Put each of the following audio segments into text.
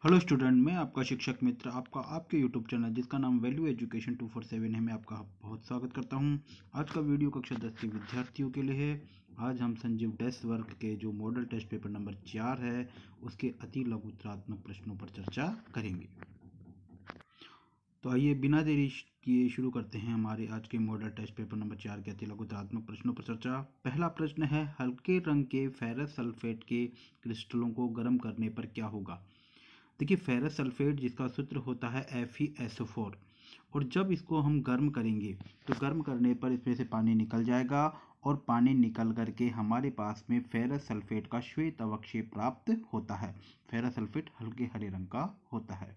Hello student, मैं आपका शिक्षक मित्र आपका आपके यूट्यूब चैनल जिसका नाम वैल्यू एजुकेशन 247 है, मैं आपका बहुत स्वागत करता हूं। आज का वीडियो कक्षा 10 के विद्यार्थियों के लिए है। आज हम संजीव डेस वर्क के जो मॉडल टेस्ट पेपर नंबर 4 है उसके अति लघुत्तरात्मक प्रश्नों पर चर्चा करेंगे। तो आइए बिना देरी किए शुरू करते हैं हमारे आज के मॉडल टेस्ट पेपर नंबर 4 के अति लघुत्तरात्मक प्रश्नों पर चर्चा। पहला प्रश्न है, हल्के रंग के फेरस सल्फेट के क्रिस्टलों को गर्म करने पर क्या होगा। देखिए, फेरस सल्फेट जिसका सूत्र होता है FeSO4, और जब इसको हम गर्म करेंगे तो गर्म करने पर इसमें से पानी निकल जाएगा और पानी निकल करके हमारे पास में फेरस सल्फेट का श्वेत अवक्षेप प्राप्त होता है। फेरस सल्फेट हल्के हरे रंग का होता है,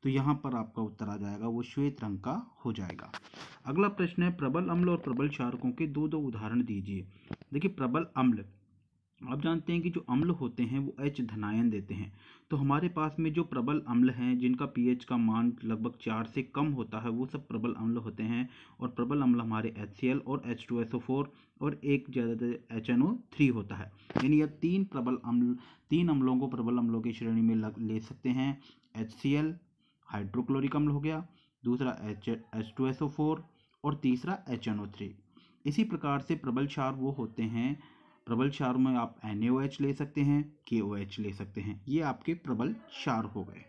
तो यहाँ पर आपका उत्तर आ जाएगा वो श्वेत रंग का हो जाएगा। अगला प्रश्न है, प्रबल अम्ल और प्रबल क्षारकों के दो दो उदाहरण दीजिए। देखिए, प्रबल अम्ल, आप जानते हैं कि जो अम्ल होते हैं वो H धनायन देते हैं। तो हमारे पास में जो प्रबल अम्ल हैं जिनका pH का मान लगभग 4 से कम होता है वो सब प्रबल अम्ल होते हैं। और प्रबल अम्ल हमारे HCl और H2SO4 और एक ज़्यादातर HNO3 होता है। यानी यह तीन अम्लों को प्रबल अम्लों की श्रेणी में ले सकते हैं। HCl हाइड्रोक्लोरिक अम्ल हो गया, दूसरा H2SO4 और तीसरा HNO3। इसी प्रकार से प्रबल क्षार वो होते हैं, प्रबल क्षार में आप NaOH ले सकते हैं, KOH ले सकते हैं, ये आपके प्रबल क्षार हो गए।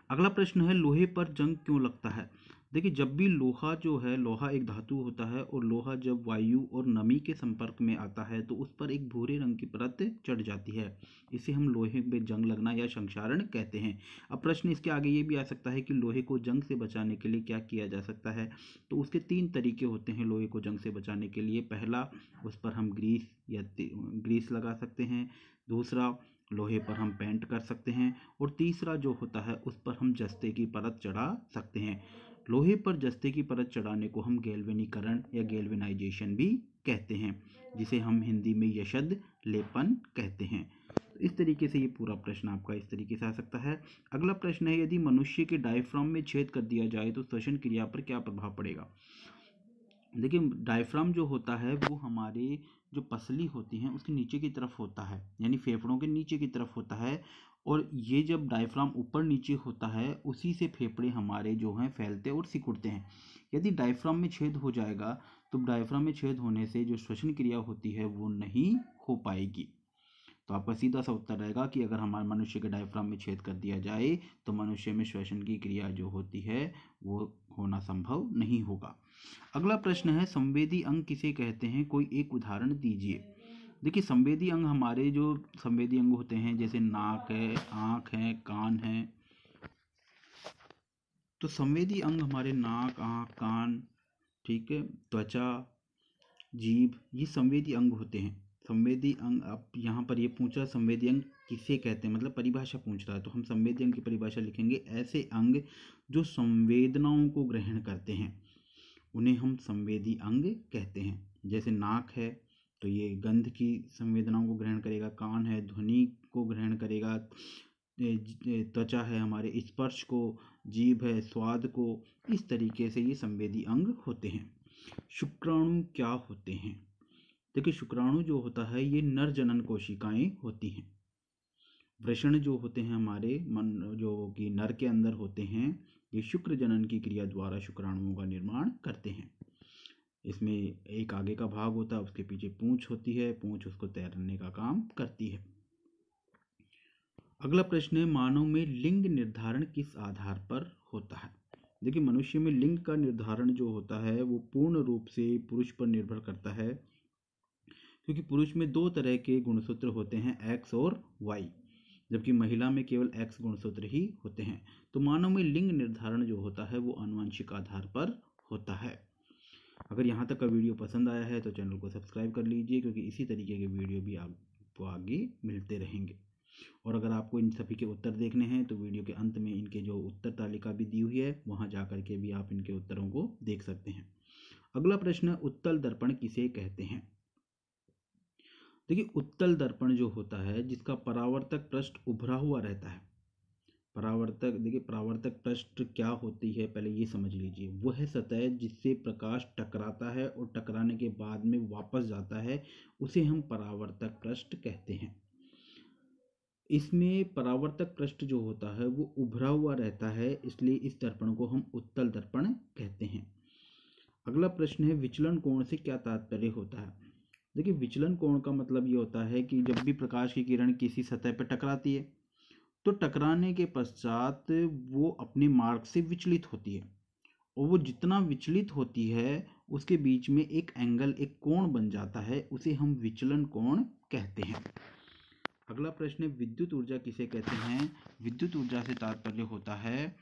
अगला प्रश्न है, लोहे पर जंग क्यों लगता है। देखिए, जब भी लोहा जो है, लोहा एक धातु होता है और लोहा जब वायु और नमी के संपर्क में आता है तो उस पर एक भूरे रंग की परत चढ़ जाती है। इसे हम लोहे में जंग लगना या संक्षारण कहते हैं। अब प्रश्न इसके आगे ये भी आ सकता है कि लोहे को जंग से बचाने के लिए क्या किया जा सकता है। तो उसके 3 तरीके होते हैं लोहे को जंग से बचाने के लिए। पहला, उस पर हम ग्रीस लगा सकते हैं। दूसरा, लोहे पर हम पेंट कर सकते हैं। और तीसरा जो होता है उस पर हम जस्ते की परत चढ़ा सकते हैं। लोहे पर जस्ते की परत चढ़ाने को हम गैल्वेनीकरण या गैल्वेनाइजेशन भी कहते हैं, जिसे हम हिंदी में यशद लेपन कहते हैं। तो इस तरीके से ये पूरा प्रश्न आपका इस तरीके से आ सकता है। अगला प्रश्न है, यदि मनुष्य के डायफ्राम में छेद कर दिया जाए तो श्वसन क्रिया पर क्या प्रभाव पड़ेगा। देखिए, डायफ्राम जो होता है वो हमारे जो पसली होती हैं उसके नीचे की तरफ होता है, यानी फेफड़ों के नीचे की तरफ होता है। और ये जब डायफ्राम ऊपर नीचे होता है उसी से फेफड़े हमारे जो हैं फैलते और सिकुड़ते हैं। यदि डायफ्राम में छेद हो जाएगा तो डायफ्राम में छेद होने से जो श्वसन क्रिया होती है वो नहीं हो पाएगी। तो आपका सीधा सा उत्तर रहेगा कि अगर हमारे मनुष्य के डायफ्राम में छेद कर दिया जाए तो मनुष्य में श्वसन की क्रिया जो होती है वो होना संभव नहीं होगा। अगला प्रश्न है, संवेदी अंग किसे कहते हैं, कोई एक उदाहरण दीजिए। देखिए, संवेदी अंग हमारे जो संवेदी अंग होते हैं जैसे नाक है, आँख है, कान है। तो संवेदी अंग हमारे नाक, आँख, कान, ठीक है, त्वचा, जीभ, ये संवेदी अंग होते हैं। संवेदी अंग, आप यहाँ पर ये पूछा संवेदी अंग किसे कहते हैं, मतलब परिभाषा पूछ रहा है, तो हम संवेदी अंग की परिभाषा लिखेंगे, ऐसे अंग जो संवेदनाओं को ग्रहण करते हैं उन्हें हम संवेदी अंग कहते हैं। जैसे नाक है तो ये गंध की संवेदनाओं को ग्रहण करेगा, कान है ध्वनि को ग्रहण करेगा, त्वचा है हमारे स्पर्श को, जीभ है स्वाद को। इस तरीके से ये संवेदी अंग होते हैं। शुक्राणु क्या होते हैं। देखिए, शुक्राणु जो होता है ये नर जनन कोशिकाएं होती हैं। वृषण जो होते हैं हमारे मन जो कि नर के अंदर होते हैं, ये शुक्र जनन की क्रिया द्वारा शुक्राणुओं का निर्माण करते हैं। इसमें एक आगे का भाग होता है, उसके पीछे पूंछ होती है, पूंछ उसको तैरने का काम करती है। अगला प्रश्न है, मानव में लिंग निर्धारण किस आधार पर होता है। देखिए, मनुष्य में लिंग का निर्धारण जो होता है वो पूर्ण रूप से पुरुष पर निर्भर करता है, क्योंकि पुरुष में 2 तरह के गुणसूत्र होते हैं, एक्स और वाई, जबकि महिला में केवल एक्स गुणसूत्र ही होते हैं। तो मानव में लिंग निर्धारण जो होता है वो आनुवंशिक आधार पर होता है। अगर यहाँ तक का वीडियो पसंद आया है तो चैनल को सब्सक्राइब कर लीजिए, क्योंकि इसी तरीके के वीडियो भी आपको आगे मिलते रहेंगे। और अगर आपको इन सभी के उत्तर देखने हैं तो वीडियो के अंत में इनके जो उत्तर तालिका भी दी हुई है वहाँ जा कर के भी आप इनके उत्तरों को देख सकते हैं। अगला प्रश्न है, उत्तल दर्पण किसे कहते हैं। देखिए, उत्तल दर्पण जो होता है जिसका परावर्तक पृष्ठ उभरा हुआ रहता है। परावर्तक, देखिए परावर्तक पृष्ठ क्या होती है पहले ये समझ लीजिए। वह सतह जिससे प्रकाश टकराता है और टकराने के बाद में वापस जाता है उसे हम परावर्तक पृष्ठ कहते हैं। इसमें परावर्तक पृष्ठ जो होता है वो उभरा हुआ रहता है, इसलिए इस दर्पण को हम उत्तल दर्पण कहते हैं। अगला प्रश्न है, विचलन कोण से क्या तात्पर्य होता है। देखिए, विचलन कोण का मतलब ये होता है कि जब भी प्रकाश की किरण किसी सतह पर टकराती है तो टकराने के पश्चात वो अपने मार्ग से विचलित होती है, और वो जितना विचलित होती है उसके बीच में एक एंगल, एक कोण बन जाता है, उसे हम विचलन कोण कहते हैं। अगला प्रश्न है, विद्युत ऊर्जा किसे कहते हैं। विद्युत ऊर्जा से तात्पर्य होता है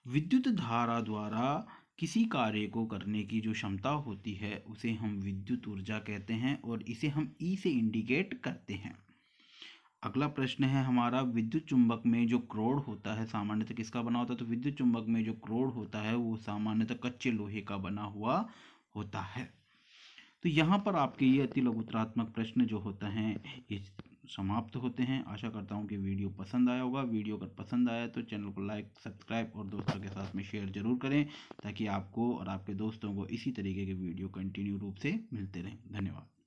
विद्युत धारा द्वारा किसी कार्य को करने की जो क्षमता होती है उसे हम विद्युत ऊर्जा कहते हैं, और इसे हम ई से इंडिकेट करते हैं। अगला प्रश्न है हमारा, विद्युत चुंबक में जो क्रोड होता है सामान्यतः किसका बना होता है। तो विद्युत चुंबक में जो क्रोड होता है वो सामान्यतः कच्चे लोहे का बना हुआ होता है। तो यहाँ पर आपके ये अति लघुतरात्मक प्रश्न जो होते हैं ये समाप्त होते हैं। आशा करता हूँ कि वीडियो पसंद आया होगा। वीडियो अगर पसंद आया तो चैनल को लाइक, सब्सक्राइब और दोस्तों के साथ में शेयर जरूर करें, ताकि आपको और आपके दोस्तों को इसी तरीके के वीडियो कंटिन्यू रूप से मिलते रहें। धन्यवाद।